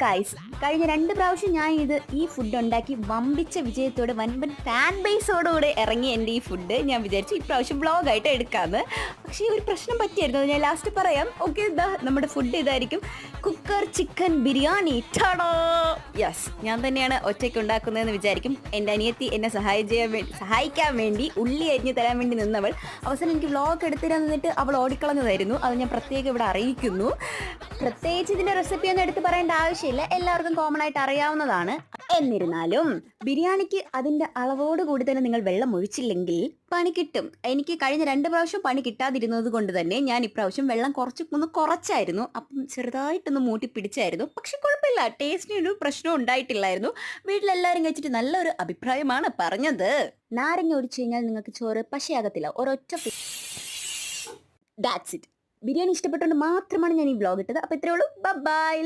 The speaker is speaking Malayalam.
ഗൈസ്, കഴിഞ്ഞ 2 പ്രാവശ്യം ഞാൻ ഈ ഫുഡ് ഉണ്ടാക്കി വമ്പിച്ച വിജയത്തോടെ വൻപൻ ഫാൻ ബേസോടുകൂടെ ഇറങ്ങി എൻ്റെ ഈ ഫുഡ് ഞാൻ വിചാരിച്ചു ഇപ്രാവശ്യം വ്ളോഗായിട്ട് എടുക്കാമെന്ന്. പക്ഷേ ഒരു പ്രശ്നം പറ്റിയായിരുന്നു, ഞാൻ ലാസ്റ്റ് പറയാം. ഓക്കെ, ഇതാ നമ്മുടെ ഫുഡ് ഇതായിരിക്കും. Cooker chicken biryani. യെസ്, ഞാൻ തന്നെയാണ് ഒറ്റയ്ക്ക് ഉണ്ടാക്കുന്നതെന്ന് വിചാരിക്കും. എൻ്റെ അനിയത്തി എന്നെ സഹായിക്കാൻ വേണ്ടി ഉള്ളി അരിഞ്ഞ് തരാൻ വേണ്ടി നിന്നവൾ അവസാനം എനിക്ക് വ്ളോഗ് എടുത്തിരാൻ നിന്നിട്ട് അവൾ ഓടിക്കളഞ്ഞതായിരുന്നു. അത് ഞാൻ പ്രത്യേകം ഇവിടെ അറിയിക്കുന്നു. പ്രത്യേകിച്ച് ഇതിൻ്റെ റെസിപ്പി ഒന്നും എടുത്ത് പറയേണ്ട ആവശ്യമില്ല, എല്ലാവർക്കും കോമൺ ആയിട്ട് അറിയാവുന്നതാണ്. എന്നിരുന്നാലും ബിരിയാണിക്ക് അതിൻ്റെ അളവോട് കൂടി തന്നെ നിങ്ങൾ വെള്ളം ഒഴിച്ചില്ലെങ്കിൽ പണി കിട്ടും. എനിക്ക് കഴിഞ്ഞ 2 പ്രാവശ്യം പണി കിട്ടാതിരുന്നത് കൊണ്ട് തന്നെ ഞാൻ ഇപ്രാവശ്യം വെള്ളം കുറച്ചായിരുന്നു. അപ്പം ചെറുതായിട്ടൊന്ന് മൂട്ടി പിടിച്ചായിരുന്നു. പക്ഷെ കുഴപ്പമില്ല, ടേസ്റ്റിനൊരു പ്രശ്നം ഉണ്ടായിട്ടില്ലായിരുന്നു. വീട്ടിലെല്ലാവരും കഴിച്ചിട്ട് നല്ലൊരു അഭിപ്രായമാണ് പറഞ്ഞത്. നാരങ്ങ ഒഴിച്ചു കഴിഞ്ഞാൽ നിങ്ങൾക്ക് ചോറ് പശയാകത്തില്ല. ഒരൊറ്റ ദാറ്റ്സ് ഇറ്റ്. ബിരിയാണി ഇഷ്ടപ്പെട്ടുകൊണ്ട് മാത്രമാണ് ഞാൻ ഈ വ്ളോഗ് ഇട്ടത്. അപ്പോൾ ഇത്രയേ ഉള്ളൂ. ബൈ.